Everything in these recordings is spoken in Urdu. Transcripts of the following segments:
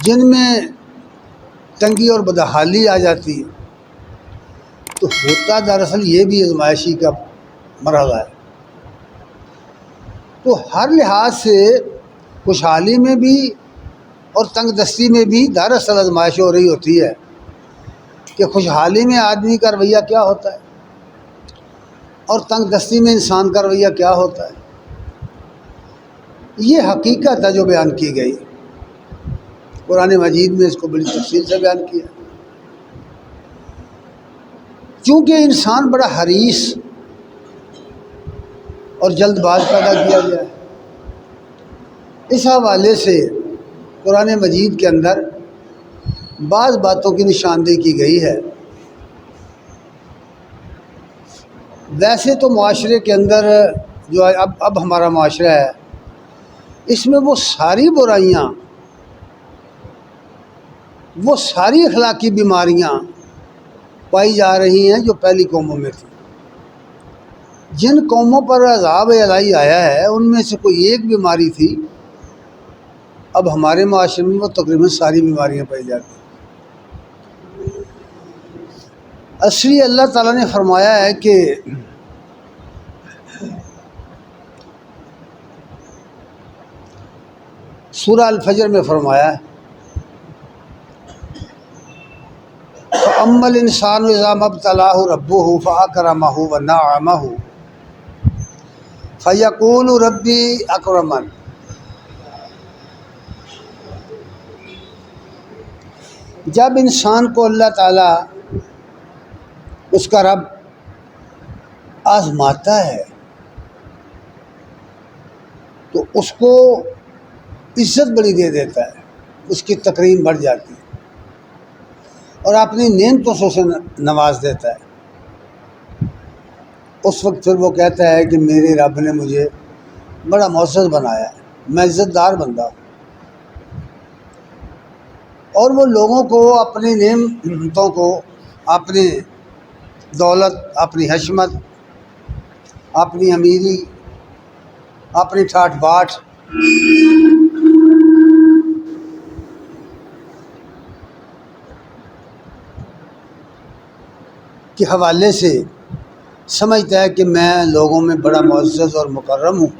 جن میں تنگی اور بدحالی آ جاتی ہے، تو ہوتا دراصل یہ بھی آزمائشی کا مرحلہ ہے۔ تو ہر لحاظ سے خوشحالی میں بھی اور تنگ دستی میں بھی دراصل آزمائش ہو رہی ہوتی ہے کہ خوشحالی میں آدمی کا رویہ کیا ہوتا ہے اور تنگ دستی میں انسان کا رویہ کیا ہوتا ہے۔ یہ حقیقت ہے جو بیان کی گئی، قرآن مجید میں اس کو بڑی تفصیل سے بیان کیا۔ چونکہ انسان بڑا حریص اور جلد باز پیدا کیا گیا ہے، اس حوالے سے قرآن مجید کے اندر بعض باتوں کی نشاندہی کی گئی ہے۔ ویسے تو معاشرے کے اندر جو اب ہمارا معاشرہ ہے، اس میں وہ ساری برائیاں، وہ ساری اخلاقی بیماریاں پائی جا رہی ہیں جو پہلی قوموں میں تھیں۔ جن قوموں پر عذاب الہی آیا ہے ان میں سے کوئی ایک بیماری تھی، اب ہمارے معاشرے میں وہ تقریباً ساری بیماریاں پائی جاتی ہیں۔ اصلی اللہ تعالیٰ نے فرمایا ہے کہ سورہ الفجر میں فرمایا ہے، فَأَمَّا الْإِنسَانُ إِذَا مَا ابْتَلَاهُ رَبُّهُ فَأَكْرَمَهُ وَنَعَّمَهُ فَيَقُولُ رَبِّي أَكْرَمَنِ۔ جب انسان کو اللہ تعالیٰ اس کا رب آزماتا ہے تو اس کو عزت بڑی دے دیتا ہے، اس کی تکریم بڑھ جاتی ہے اور اپنی نعمتوں سے اسے نواز دیتا ہے۔ اس وقت پھر وہ کہتا ہے کہ میرے رب نے مجھے بڑا معزز بنایا ہے، میں عزت دار بندہ ہوں۔ اور وہ لوگوں کو اپنی نعمتوں کو، اپنی دولت، اپنی حشمت، اپنی امیری، اپنی ٹھاٹ باٹ کے حوالے سے سمجھتا ہے کہ میں لوگوں میں بڑا معزز اور مکرم ہوں،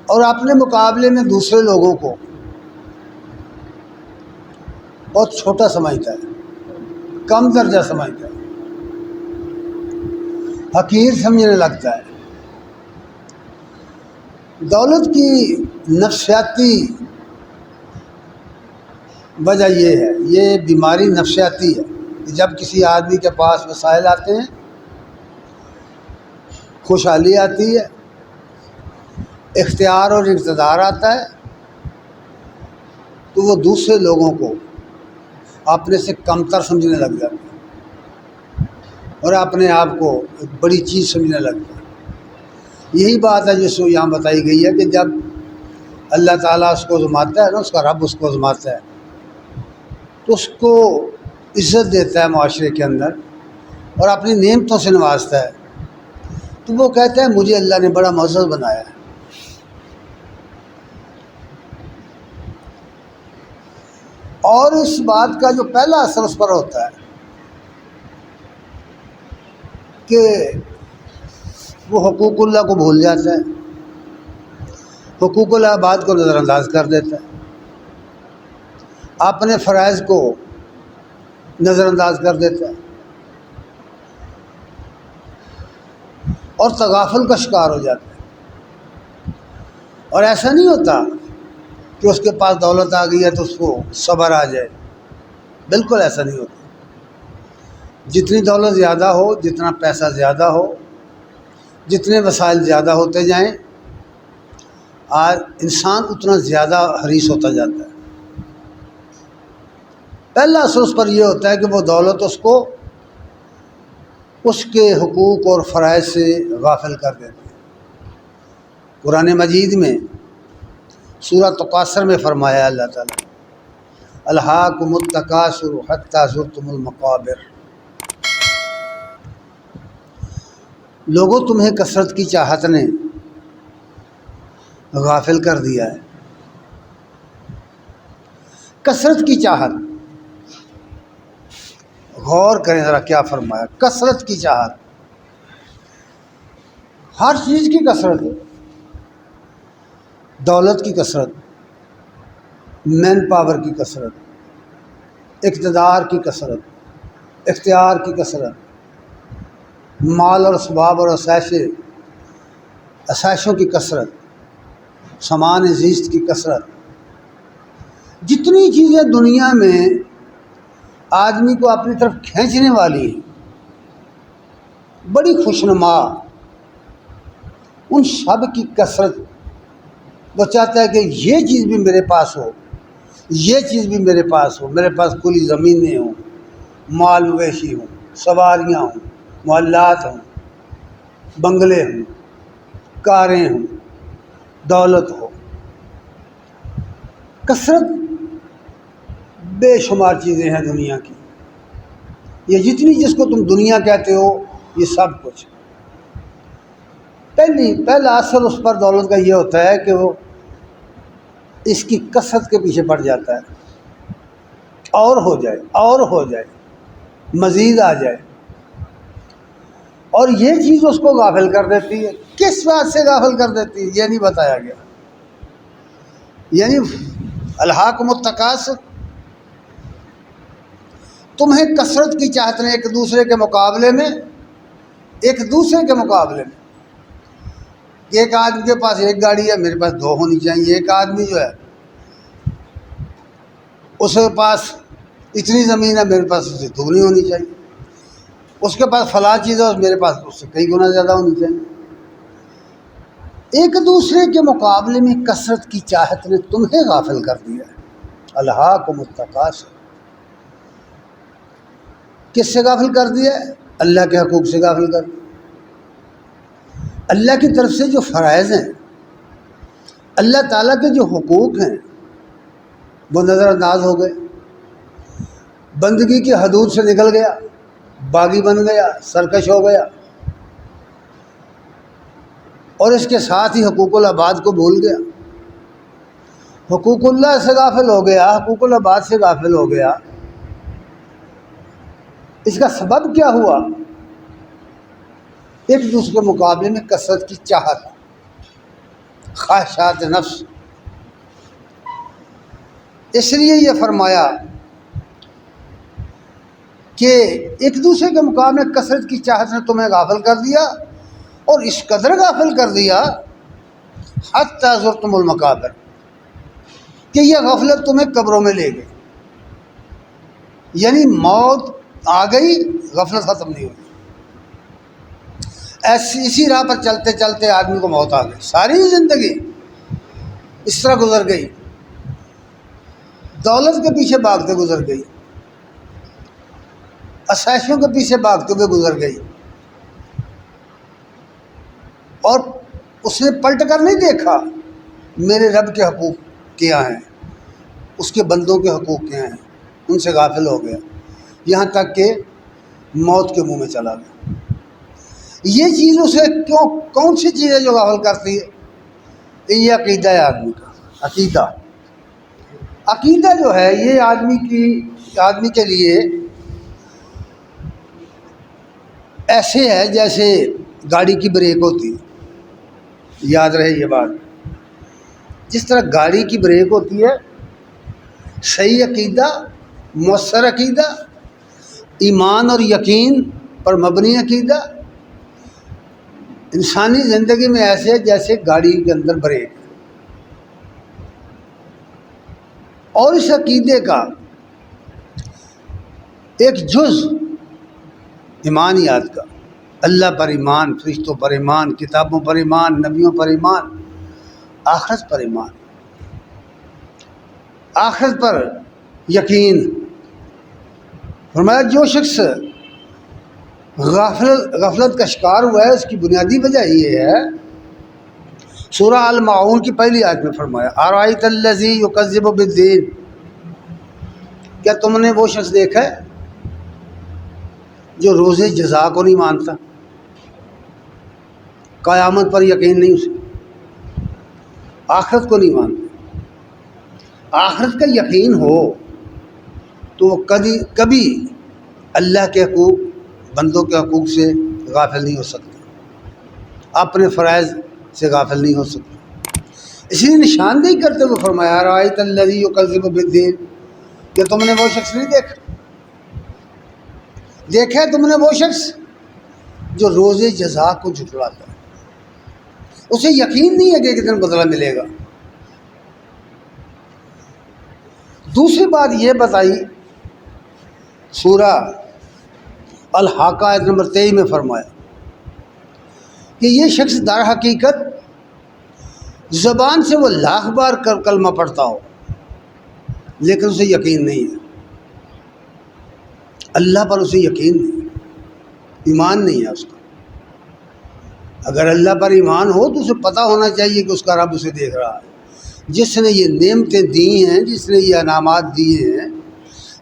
اور اپنے مقابلے میں دوسرے لوگوں کو بہت چھوٹا سمجھتا ہے، کم درجہ سمجھتا ہے، حقیر سمجھنے لگتا ہے۔ دولت کی نفسیاتی وجہ یہ ہے، یہ بیماری نفسیاتی ہے کہ جب کسی آدمی کے پاس وسائل آتے ہیں، خوشحالی آتی ہے، اختیار اور اقتدار آتا ہے، تو وہ دوسرے لوگوں کو اپنے سے کمتر سمجھنے لگ جاتا ہے اور اپنے آپ کو ایک بڑی چیز سمجھنے لگتا ہے۔ یہی بات ہے جو یہاں بتائی گئی ہے کہ جب اللہ تعالیٰ اس کو آزماتا ہے نا، اس کا رب اس کو آزماتا ہے تو اس کو عزت دیتا ہے معاشرے کے اندر اور اپنی نعمتوں سے نوازتا ہے، تو وہ کہتا ہے مجھے اللہ نے بڑا معزز بنایا ہے۔ اور اس بات کا جو پہلا اثر اس پر ہوتا ہے کہ وہ حقوق اللہ کو بھول جاتا ہے، حقوق العباد کو نظر انداز کر دیتا ہے، اپنے فرائض کو نظر انداز کر دیتا ہے اور تغافل کا شکار ہو جاتا ہے۔ اور ایسا نہیں ہوتا کہ اس کے پاس دولت آ گئی ہے تو اس کو صبر آ جائے، بالکل ایسا نہیں ہوتا۔ جتنی دولت زیادہ ہو، جتنا پیسہ زیادہ ہو، جتنے وسائل زیادہ ہوتے جائیں، انسان اتنا زیادہ حریص ہوتا جاتا ہے۔ پہلا اثر اس پر یہ ہوتا ہے کہ وہ دولت اس کو اس کے حقوق اور فرائض سے غافل کر دیتی ہے۔ قرآن مجید میں سورہ تکاثر میں فرمایا اللہ تعالیٰ، الہاکم التکاثر حتی زرتم المقابر۔ لوگوں تمہیں کثرت کی چاہت نے غافل کر دیا ہے کثرت کی چاہت، غور کریں ذرا کیا فرمایا، کثرت کی چاہت، ہر چیز کی کثرت ہے، دولت کی کثرت، مین پاور کی کثرت، اقتدار کی کثرت، اختیار کی کثرت، مال اور اسباب اور آسائشوں کی کثرت، سامان زیست کی کثرت، جتنی چیزیں دنیا میں آدمی کو اپنی طرف کھینچنے والی ہیں، بڑی خوشنما، ان سب کی کثرت، وہ چاہتا ہے کہ یہ چیز بھی میرے پاس ہو، یہ چیز بھی میرے پاس ہو، میرے پاس کھلی زمینیں ہوں، مال مویشی ہوں، سواریاں ہوں، محلات ہوں، بنگلے ہوں، کاریں ہوں، دولت ہو، کثرت بے شمار چیزیں ہیں دنیا کی، یہ جتنی جس کو تم دنیا کہتے ہو یہ سب کچھ، پہلا اثر اس پر دولت کا یہ ہوتا ہے کہ وہ اس کی کثرت کے پیچھے پڑ جاتا ہے، اور ہو جائے اور ہو جائے، مزید آ جائے، اور یہ چیز اس کو غافل کر دیتی ہے۔ کس بات سے غافل کر دیتی ہے یہ نہیں بتایا گیا، یعنی الہاکم التکاثر، تمہیں کثرت کی چاہت نے ایک دوسرے کے مقابلے میں، ایک آدمی کے پاس ایک گاڑی ہے، میرے پاس دو ہونی چاہیے، ایک آدمی جو ہے اس کے پاس اتنی زمین ہے، میرے پاس اس سے دگنی ہونی چاہیے، اس کے پاس فلاں چیز ہے، میرے پاس اس سے کئی گنا زیادہ ہونی چاہیے۔ ایک دوسرے کے مقابلے میں کثرت کی چاہت نے تمہیں غافل کر دیا ہے۔ الہاکم التکاثر، کس سے غافل کر دیا ہے؟ اللہ کے حقوق سے غافل کر دیا۔ اللہ کی طرف سے جو فرائض ہیں، اللہ تعالیٰ کے جو حقوق ہیں، وہ نظر انداز ہو گئے، بندگی کی حدود سے نکل گیا، باغی بن گیا، سرکش ہو گیا، اور اس کے ساتھ ہی حقوق العباد کو بھول گیا، حقوق اللہ سے غافل ہو گیا، حقوق العباد سے غافل ہو گیا۔ اس کا سبب کیا ہوا؟ ایک دوسرے کے مقابلے میں کثرت کی چاہت، خواہشات نفس۔ اس لیے یہ فرمایا کہ ایک دوسرے کے مقابلے میں کثرت کی چاہت نے تمہیں غافل کر دیا، اور اس قدر غافل کر دیا حتی زرتم المقابر، کہ یہ غفلت تمہیں قبروں میں لے گئی، یعنی موت آ گئی، غفلت ختم نہیں ہوئی۔ اسی راہ پر چلتے چلتے آدمی کو موت آ گئی، ساری زندگی اس طرح گزر گئی، دولت کے پیچھے بھاگتے گزر گئی، آسائشوں کے پیچھے بھاگتے ہوئے گزر گئی، اور اس نے پلٹ کر نہیں دیکھا میرے رب کے حقوق کیا ہیں، اس کے بندوں کے حقوق کیا ہیں، ان سے غافل ہو گیا، یہاں تک کہ موت کے منہ میں چلا گیا۔ یہ چیز اسے کون سی چیز ہے جو غافل کرتی ہے؟ یہ عقیدہ ہے آدمی کا، عقیدہ جو ہے یہ آدمی کے لیے ایسے ہے جیسے گاڑی کی بریک ہوتی ہے، یاد رہے یہ بات، جس طرح گاڑی کی بریک ہوتی ہے، صحیح عقیدہ، مؤثر عقیدہ، ایمان اور یقین پر مبنی عقیدہ انسانی زندگی میں ایسے ہے جیسے گاڑی کے اندر بریک، اور اس عقیدے کا ایک جز ایمانیات کا، اللہ پر ایمان، فرشتوں پر ایمان، کتابوں پر ایمان، نبیوں پر ایمان، آخرت پر ایمان، آخرت پر یقین۔ فرمایا جو شخص غفلت کا شکار ہوا ہے، اس کی بنیادی وجہ یہ ہے، سورہ الماعون کی پہلی آیت میں فرمایا ارأیت الذی یکذب بالدین، کیا تم نے وہ شخص دیکھا ہے جو روز جزا کو نہیں مانتا، قیامت پر یقین نہیں، اسے آخرت کو نہیں مانتا، آخرت کا یقین ہو تو وہ کبھی اللہ کے حقوق، بندوں کے حقوق سے غافل نہیں ہو سکتا، اپنے فرائض سے غافل نہیں ہو سکتا۔ اس لیے نشاندہی کرتے ہوئے فرمایا رأیت الذی یکذب بالدین، کہ تم نے وہ شخص نہیں دیکھا ہے تم نے وہ شخص جو روز جزا کو جھٹلاتا ہے، اسے یقین نہیں ہے کہ ایک دن بدلہ ملے گا۔ دوسری بات یہ بتائی سورہ الحاقہ آیت نمبر 23 میں فرمایا کہ یہ شخص در حقیقت زبان سے وہ لاکھ بار کلمہ پڑھتا ہو لیکن اسے یقین نہیں ہے، اللہ پر اسے یقین نہیں، ایمان نہیں ہے اس کا۔ اگر اللہ پر ایمان ہو تو اسے پتہ ہونا چاہیے کہ اس کا رب اسے دیکھ رہا ہے، جس نے یہ نعمتیں دی ہیں، جس نے یہ انعامات دیے ہیں،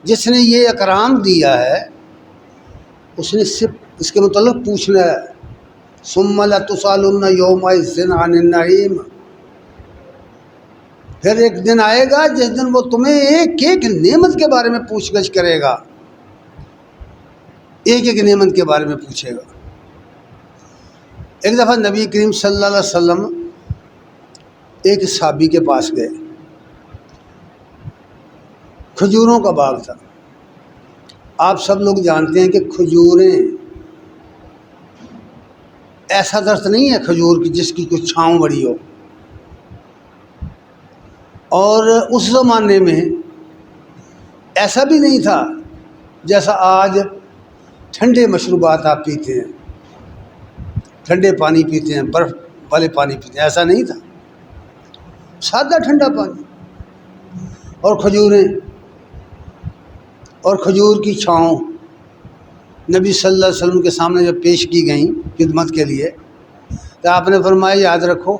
جس نے یہ اکرام دیا ہے، اس نے صرف اس کے متعلق پوچھنا ہے۔ ثم لتسألن یومئذ عن النعیم، پھر ایک دن آئے گا جس دن وہ تمہیں ایک ایک نعمت کے بارے میں پوچھ گچھ کرے گا، ایک ایک نعمت کے بارے میں پوچھے گا۔ ایک دفعہ نبی کریم صلی اللہ علیہ وسلم ایک صحابی کے پاس گئے، کھجوروں کا باغ تھا۔ آپ سب لوگ جانتے ہیں کہ کھجوریں ایسا درخت نہیں ہے کھجور کی جس کی کوئی چھاؤں بڑی ہو، اور اس زمانے میں ایسا بھی نہیں تھا جیسا آج ٹھنڈے مشروبات آپ پیتے ہیں، ٹھنڈے پانی پیتے ہیں، برف والے پانی پیتے ہیں، ایسا نہیں تھا، سادہ ٹھنڈا پانی اور کھجوریں اور کھجور کی چھاؤں نبی صلی اللہ علیہ وسلم کے سامنے جب پیش کی گئیں خدمت کے لیے تو آپ نے فرمایا یاد رکھو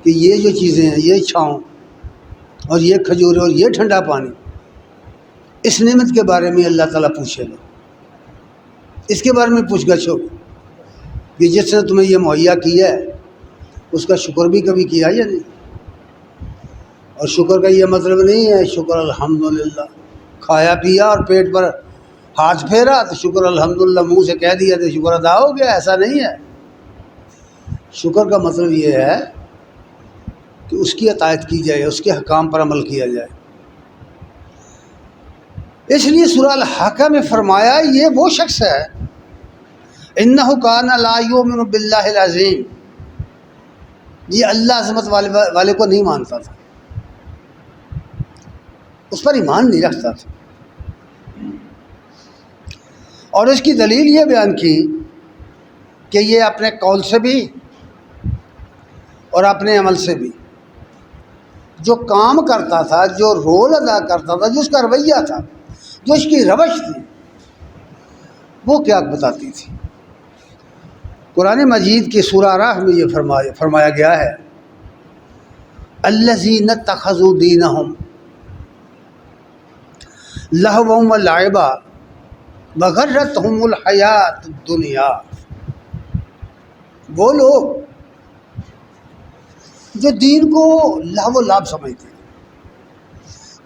کہ یہ جو چیزیں ہیں، یہ چھاؤں اور یہ کھجور اور یہ ٹھنڈا پانی، اس نعمت کے بارے میں اللہ تعالیٰ پوچھے گا، اس کے بارے میں پوچھ گچھ ہوگی کہ جس نے تمہیں یہ مہیا کیا ہے اس کا شکر بھی کبھی کیا یا نہیں۔ اور شکر کا یہ مطلب نہیں ہے شکر الحمدللہ، کھایا پیا اور پیٹ پر ہاتھ پھیرا تو شکر الحمدللہ منہ سے کہہ دیا تو شکر ادا ہو گیا، ایسا نہیں ہے۔ شکر کا مطلب یہ ہے کہ اس کی اطاعت کی جائے، اس کے حکام پر عمل کیا جائے۔ اس لیے سورہ الحاقہ میں فرمایا یہ وہ شخص ہے انہ کان لا یؤمن باللہ العظیم، یہ اللہ عظمت والے کو نہیں مانتا تھا، اس پر ایمان نہیں رکھتا تھا۔ اور اس کی دلیل یہ بیان کی کہ یہ اپنے قول سے بھی اور اپنے عمل سے بھی جو کام کرتا تھا، جو رول ادا کرتا تھا، جو اس کا رویہ تھا، جو اس کی روش تھی، وہ کیا بتاتی تھی۔ قرآن مجید کی سورہ اعراف میں یہ فرمایا گیا ہے الذین اتخذوا دینہم لہوا ولعبا وغرتہم الحیات الدنیا، وہ لوگ جو دین کو لہو و لعب سمجھتے ہیں،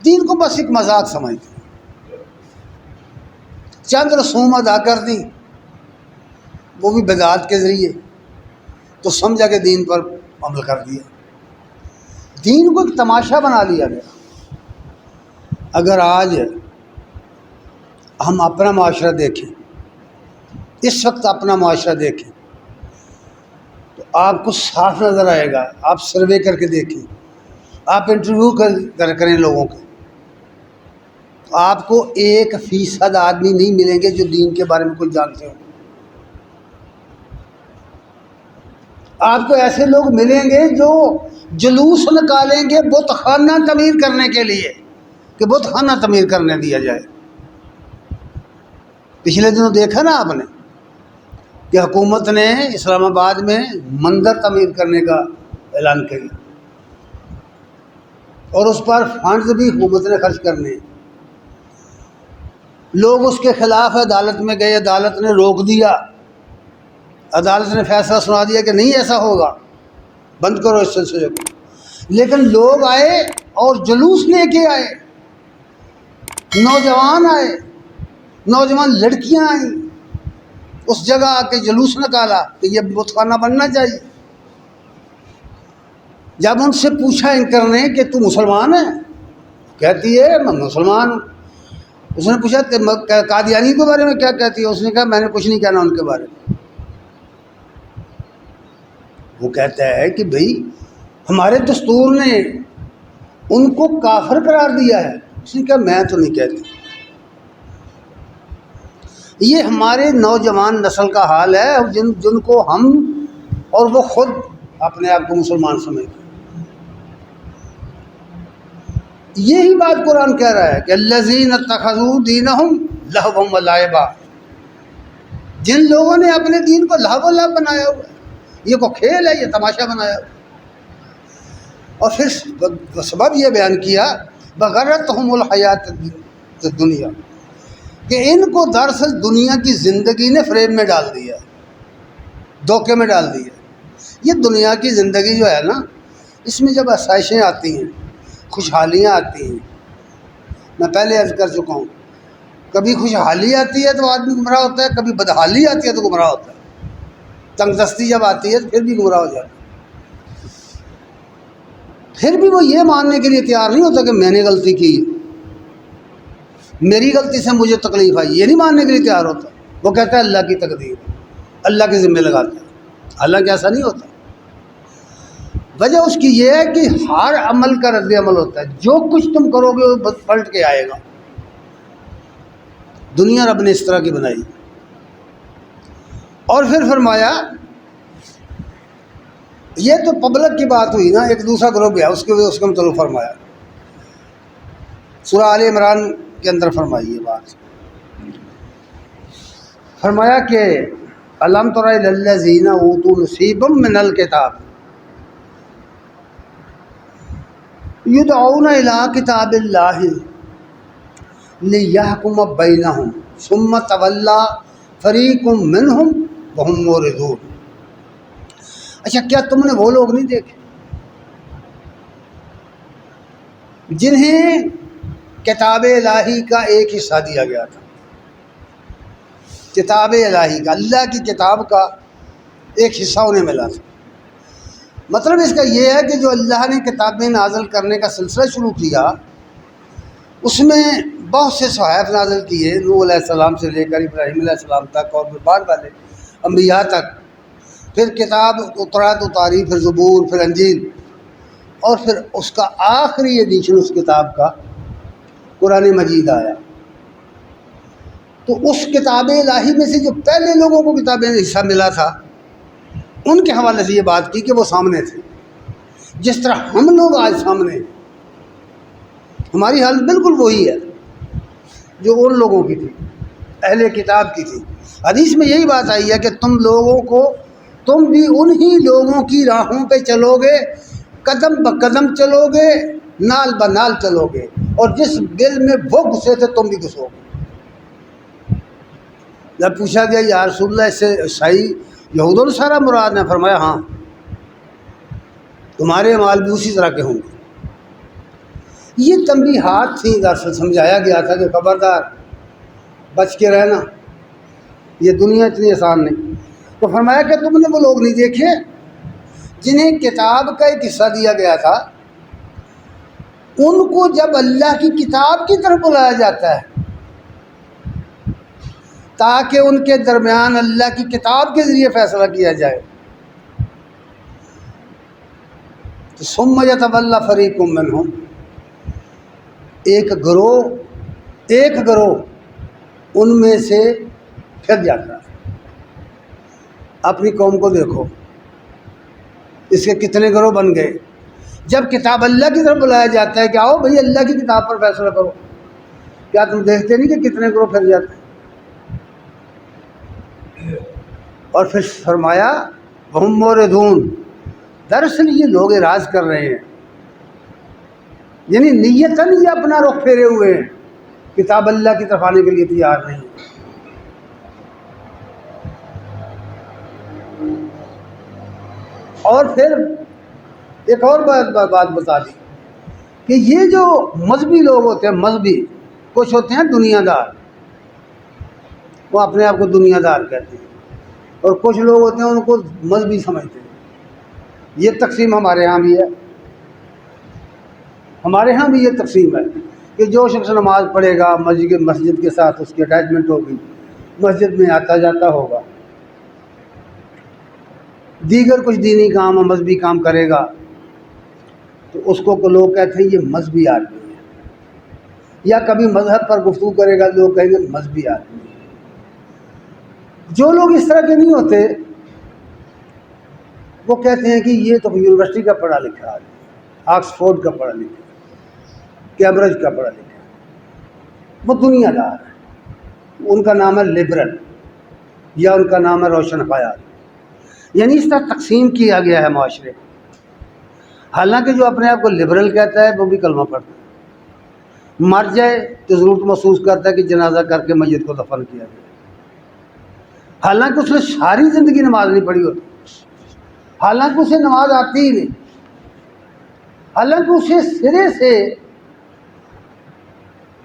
دین کو بس ایک مذاق سمجھتے ہیں، چند رسوم ادا کر دی وہ بھی بدعات کے ذریعے، تو سمجھا کہ دین پر عمل کر دیا، دین کو ایک تماشا بنا لیا گیا۔ اگر آج ہم اپنا معاشرہ دیکھیں، اس وقت اپنا معاشرہ دیکھیں تو آپ کو صاف نظر آئے گا، آپ سروے کر کے دیکھیں، آپ انٹرویو کریں لوگوں کے، تو آپ کو 1% آدمی نہیں ملیں گے جو دین کے بارے میں کچھ جانتے ہوں۔ آپ کو ایسے لوگ ملیں گے جو جلوس نکالیں گے بت خانہ تعمیر کرنے کے لیے کہ بت خانہ تعمیر کرنے دیا جائے۔ پچھلے دنوں دیکھا نا آپ نے کہ حکومت نے اسلام آباد میں مندر تعمیر کرنے کا اعلان کیا اور اس پر فنڈز بھی حکومت نے خرچ کرنے، لوگ اس کے خلاف عدالت میں گئے، عدالت نے روک دیا، عدالت نے فیصلہ سنا دیا کہ نہیں ایسا ہوگا، بند کرو اس سلسلے کو، لیکن لوگ آئے اور جلوس لے کے آئے، نوجوان آئے، نوجوان لڑکیاں آئیں، اس جگہ آ کے جلوس نکالا کہ یہ بت خانہ بننا چاہیے۔ جب ان سے پوچھا اینکر نے کہ تو مسلمان ہے، کہتی ہے میں مسلمان ہوں۔ اس نے پوچھا کہ قادیانی کے بارے میں کیا کہتی ہے؟ اس نے کہا میں نے کچھ نہیں کہنا ان کے بارے میں۔ وہ کہتا ہے کہ بھئی ہمارے دستور نے ان کو کافر قرار دیا ہے۔ اس نے کہا میں تو نہیں کہتی۔ یہ ہمارے نوجوان نسل کا حال ہے جن کو ہم اور وہ خود اپنے آپ کو مسلمان سمجھتے ہیں۔ یہی بات قرآن کہہ رہا ہے کہ الذین اتخذوا دینہم لہوا و لعبا، جن لوگوں نے اپنے دین کو لہو و لعب بنایا ہوا ہے، یہ کو کھیل ہے، یہ تماشا بنایا ہوا ہے۔ اور پھر سبب یہ بیان کیا بغرتہم الحیات الدنیا، کہ ان کو دراصل دنیا کی زندگی نے فریب میں ڈال دیا، دھوکے میں ڈال دیا۔ یہ دنیا کی زندگی جو ہے نا، اس میں جب آسائشیں آتی ہیں، خوشحالیاں آتی ہیں، میں پہلے عرض کر چکا ہوں، کبھی خوشحالی آتی ہے تو آدمی گمراہ ہوتا ہے، کبھی بدحالی آتی ہے تو گمراہ ہوتا ہے، تنگ دستی جب آتی ہے تو پھر بھی گمراہ ہو جاتا ہے۔ پھر بھی وہ یہ ماننے کے لیے تیار نہیں ہوتا کہ میں نے غلطی کی، میری غلطی سے مجھے تکلیف آئی، یہ نہیں ماننے کے لیے تیار ہوتا۔ وہ کہتا ہے اللہ کی تقدیر، اللہ کے ذمہ لگاتا ہے۔ حالانکہ ایسا نہیں ہوتا۔ وجہ اس کی یہ ہے کہ ہر عمل کا رد عمل ہوتا ہے، جو کچھ تم کرو گے وہ پلٹ کے آئے گا۔ دنیا رب نے اس طرح کی بنائی۔ اور پھر فرمایا، یہ تو پبلک کی بات ہوئی نا، ایک دوسرا گروپ ہے اس کے متعلق فرمایا، سورہ آل عمران کے اندر فرمائی یہ بات۔ فرمایا کہ الم تر الی الذین اوتوا نصیبا من الکتاب یدعون الی کتاب اللہ لیحکم بینہم ثم تولی فریق منہم وہم معرضون۔ اچھا، کیا تم نے وہ لوگ نہیں دیکھے جنہیں کتاب الہی کا ایک حصہ دیا گیا تھا؟ کتاب الہی کا، اللہ کی کتاب کا ایک حصہ انہیں ملا تھا۔ مطلب اس کا یہ ہے کہ جو اللہ نے کتابیں نازل کرنے کا سلسلہ شروع کیا، اس میں بہت سے صحائف نازل کیے، نوح علیہ السلام سے لے کر ابراہیم علیہ السلام تک اور بعد والے انبیاء تک۔ پھر کتاب اتاری، پھر زبور، پھر انجیل، اور پھر اس کا آخری ایڈیشن اس کتاب کا قرآن مجید آیا۔ تو اس کتاب الہی میں سے جو پہلے لوگوں کو کتابیں حصہ ملا تھا، ان کے حوالے سے یہ بات کی کہ وہ سامنے تھے، جس طرح ہم لوگ آج سامنے ہیں۔ ہماری حالت بالکل وہی ہے جو ان لوگوں کی تھی، اہل کتاب کی تھی۔ حدیث میں یہی بات آئی ہے کہ تم بھی انہی لوگوں کی راہوں پہ چلو گے، قدم بقدم چلو گے، نال بنال چلو گے، اور جس دل میں وہ گھسے تھے تم بھی گھسو گے۔ جب پوچھا گیا یا رسول اللہ، اس سے عیسائی یہود و نصارہ مراد ہے؟ فرمایا ہاں، تمہارے اعمال بھی اسی طرح کے ہوں گے۔ یہ تنبیہات تھیں، دراصل سمجھایا گیا تھا کہ خبردار بچ کے رہنا، یہ دنیا اتنی آسان نہیں۔ تو فرمایا کہ تم نے وہ لوگ نہیں دیکھے جنہیں کتاب کا ایک حصہ دیا گیا تھا، ان کو جب اللہ کی کتاب کی طرف بلایا جاتا ہے تاکہ ان کے درمیان اللہ کی کتاب کے ذریعے فیصلہ کیا جائے، تو ثم یتولی فریق منہم، ایک گروہ ان میں سے پھر جاتا ہے۔ اپنی قوم کو دیکھو، اس کے کتنے گروہ بن گئے۔ جب کتاب اللہ کی طرف بلایا جاتا ہے کہ آؤ بھئی اللہ کی کتاب پر فیصلہ کرو، کیا تم دیکھتے نہیں کہ کتنے گروہ پھر جاتے ہیں؟ اور پھر فرمایا وہم معرضون، دراصل یہ لوگ اعراض کر رہے ہیں، یعنی نیتاً یہ اپنا رخ پھیرے ہوئے ہیں، کتاب اللہ کی طرف آنے کے لیے تیار نہیں۔ اور پھر ایک اور بات بتا دی کہ یہ جو مذہبی لوگ ہوتے ہیں، مذہبی کچھ ہوتے ہیں دنیا دار، وہ اپنے آپ کو دنیا دار کہتے ہیں، اور کچھ لوگ ہوتے ہیں ان کو مذہبی سمجھتے ہیں۔ یہ تقسیم ہمارے ہاں بھی ہے، ہمارے ہاں بھی یہ تقسیم ہے کہ جو شخص نماز پڑھے گا، مسجد کے ساتھ اس کی اٹیچمنٹ ہوگی، مسجد میں آتا جاتا ہوگا، دیگر کچھ دینی کام اور مذہبی کام کرے گا، تو اس کو لوگ کہتے ہیں یہ مذہبی آدمی ہے، یا کبھی مذہب پر گفتگو کرے گا لوگ کہیں گے مذہبی آدمی ہے۔ جو لوگ اس طرح کے نہیں ہوتے وہ کہتے ہیں کہ یہ تو یونیورسٹی کا پڑھا لکھا آدمی، آکسفورڈ کا پڑھا لکھا، کیمبرج کا پڑھا لکھا، وہ دنیا دار ہے، ان کا نام ہے لبرل، یا ان کا نام ہے روشن خیال۔ یعنی اس طرح تقسیم کیا گیا ہے معاشرے کو۔ حالانکہ جو اپنے آپ کو لبرل کہتا ہے وہ بھی کلمہ پڑھتا ہے، مر جائے تو ضرورت محسوس کرتا ہے کہ جنازہ کر کے میت کو دفن کیا جائے، حالانکہ اس نے ساری زندگی نماز نہیں پڑھی ہوتی، حالانکہ اسے نماز آتی ہی نہیں، حالانکہ اسے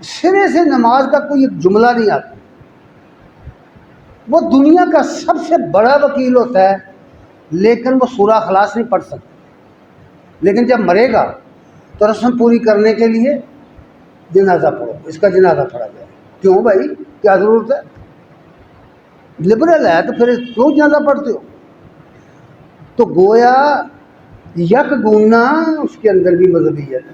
سرے سے نماز کا کوئی ایک جملہ نہیں آتا، وہ دنیا کا سب سے بڑا وکیل ہوتا ہے لیکن وہ سورہ اخلاص نہیں پڑھ سکتا، لیکن جب مرے گا تو رسم پوری کرنے کے لیے جنازہ پڑھو، اس کا جنازہ پڑھا جائے۔ کیوں بھائی، کیا ضرورت ہے؟ لبرل ہے تو پھر کیوں جنازہ پڑھتے ہو؟ تو گویا یک گونا اس کے اندر بھی مذہبیت ہے،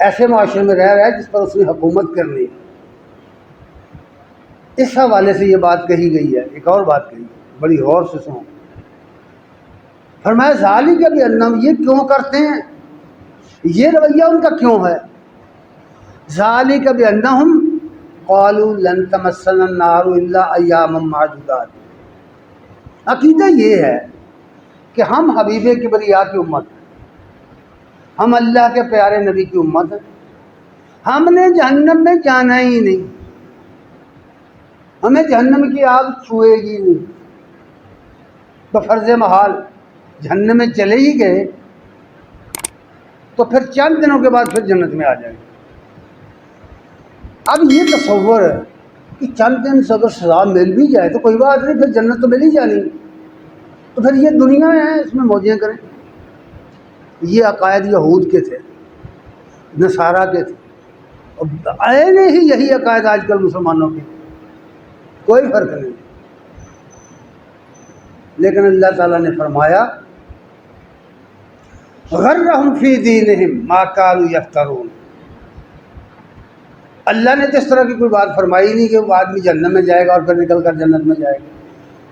ایسے معاشرے میں رہ رہا ہے جس پر اس نے حکومت کرنی ہے۔ اس حوالے سے یہ بات کہی گئی ہے۔ ایک اور بات کہی بڑی غور سے سنو، فرمایا ذالک بانہم، یہ کیوں کرتے ہیں، یہ رویہ ان کا کیوں ہے؟ ذالک بانہم قالوا لن تمسنا النار الا ایاما معدودات، عقیدہ یہ ہے کہ ہم حبیب کبریا کی امت ہیں، ہم اللہ کے پیارے نبی کی امت ہیں، ہم نے جہنم میں جانا ہی نہیں، ہمیں جہنم کی آگ چھوئے گی نہیں، بفرض محال جہنم میں چلے ہی گئے تو پھر چند دنوں کے بعد پھر جنت میں آ جائیں گے۔ اب یہ تصور ہے کہ چند دن سے اگر سزا مل بھی جائے تو کوئی بات نہیں، پھر جنت تو مل ہی جانی، تو پھر یہ دنیا ہے اس میں موجیں کریں۔ یہ عقائد یہود کے تھے، نصارہ کے تھے، اور عین ہی یہی عقائد آج کل مسلمانوں کے، کوئی فرق نہیں۔ لیکن اللہ تعالیٰ نے فرمایا غرہم فی دینہم ما کانوا یفترون، اللہ نے تو اس طرح کی کوئی بات فرمائی نہیں کہ وہ آدمی جہنم میں جائے گا اور پھر نکل کر جنت میں جائے گا،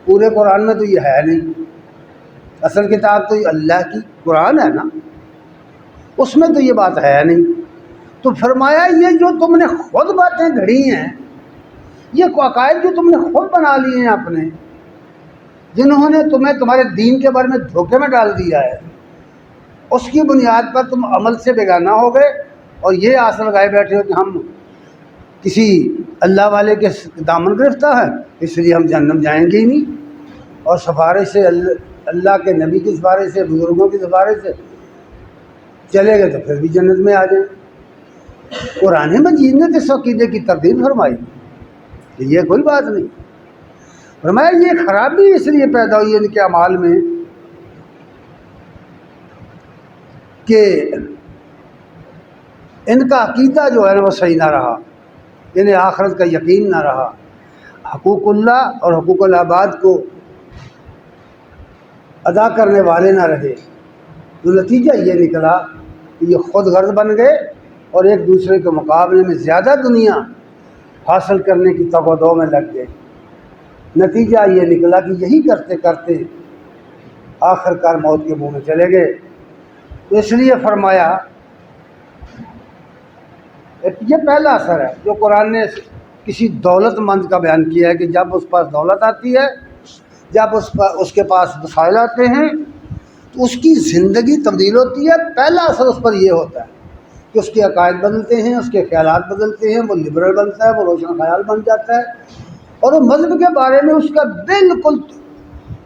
پورے قرآن میں تو یہ ہے نہیں، اصل کتاب تو یہ اللہ کی قرآن ہے نا، اس میں تو یہ بات ہے نہیں۔ تو فرمایا یہ جو تم نے خود باتیں گھڑی ہیں، یہ عقائد جو تم نے خود بنا لیے ہیں اپنے، جنہوں نے تمہیں تمہارے دین کے بارے میں دھوکے میں ڈال دیا ہے، اس کی بنیاد پر تم عمل سے بیگانہ ہو گئے اور یہ آس لگائے بیٹھے ہو کہ ہم کسی اللہ والے کے دامن گرفتہ ہیں، اس لیے ہم جہنم جائیں گے ہی نہیں، اور سفارش سے اللہ کے نبی کی سفارش سے، بزرگوں کی سفارش سے چلے گئے تو پھر بھی جنت میں آ جائیں۔ قرآن مجید نے اس عقیدے کی تردید فرمائی کہ یہ کوئی بات نہیں، فرمایا یہ خرابی اس لیے پیدا ہوئی ان کے اعمال میں کہ ان کا عقیدہ جو ہے نا وہ صحیح نہ رہا، انہیں آخرت کا یقین نہ رہا، حقوق اللہ اور حقوق العباد کو ادا کرنے والے نہ رہے، تو نتیجہ یہ نکلا کہ یہ خود غرض بن گئے اور ایک دوسرے کے مقابلے میں زیادہ دنیا حاصل کرنے کی تگودو میں لگ گئے۔ نتیجہ یہ نکلا کہ یہی کرتے کرتے آخر کار موت کے منہ میں چلے گئے۔ تو اس لیے فرمایا یہ پہلا اثر ہے جو قرآن نے کسی دولت مند کا بیان کیا ہے کہ جب اس پاس دولت آتی ہے، جب اس کے پاس وسائل آتے ہیں تو اس کی زندگی تبدیل ہوتی ہے۔ پہلا اثر اس پر یہ ہوتا ہے کہ اس کے عقائد بدلتے ہیں، اس کے خیالات بدلتے ہیں، وہ لبرل بنتا ہے، وہ روشن خیال بن جاتا ہے، اور وہ مذہب کے بارے میں اس کا بالکل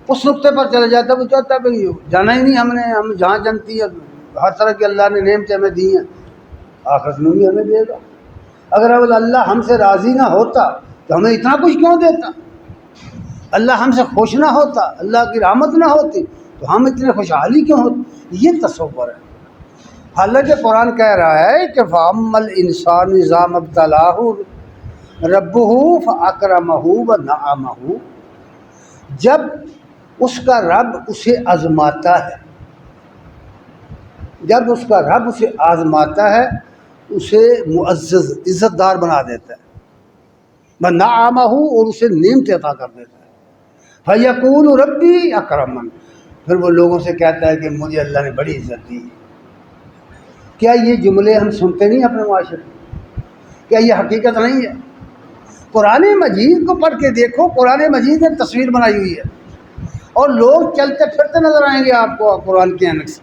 اس نقطے پر چلا جاتا ہے، وہ چاہتا ہے بھائی جانا ہی نہیں ہم نے، ہم جہاں جنتی ہے ہر طرح کی اللہ نے نعمتیں ہمیں دی ہیں، آخرت میں بھی ہمیں دے گا۔ اگر اللہ ہم سے راضی نہ ہوتا تو ہمیں اتنا کچھ کیوں دیتا؟ اللہ ہم سے خوش نہ ہوتا، اللہ کی رحمت نہ ہوتی تو ہم اتنے خوشحالی کیوں ہوتے؟ یہ تصور ہے۔ حالانکہ قرآن کہہ رہا ہے کہ فَأَمَّا الْإِنسَانُ إِذَا مَا ابْتَلَاهُ رَبُّهُ فَأَكْرَمَهُ وَنَعَمَهُ، جب اس کا رب اسے آزماتا ہے، جب اس کا رب اسے آزماتا ہے اسے معزز عزت دار بنا دیتا ہے، وَنَعَمَهُ، اور اسے نعمت عطا کر دیتا ہے، فَيَقُولُ رَبِّي أَكْرَمَنِ، پھر وہ لوگوں سے کہتا ہے کہ مجھے اللہ نے بڑی عزت دی۔ کیا یہ جملے ہم سنتے نہیں اپنے معاشرے میں؟ کیا یہ حقیقت نہیں ہے؟ قرآن مجید کو پڑھ کے دیکھو، قرآن مجید نے تصویر بنائی ہوئی ہے، اور لوگ چلتے پھرتے نظر آئیں گے آپ کو قرآن کے عینک سے۔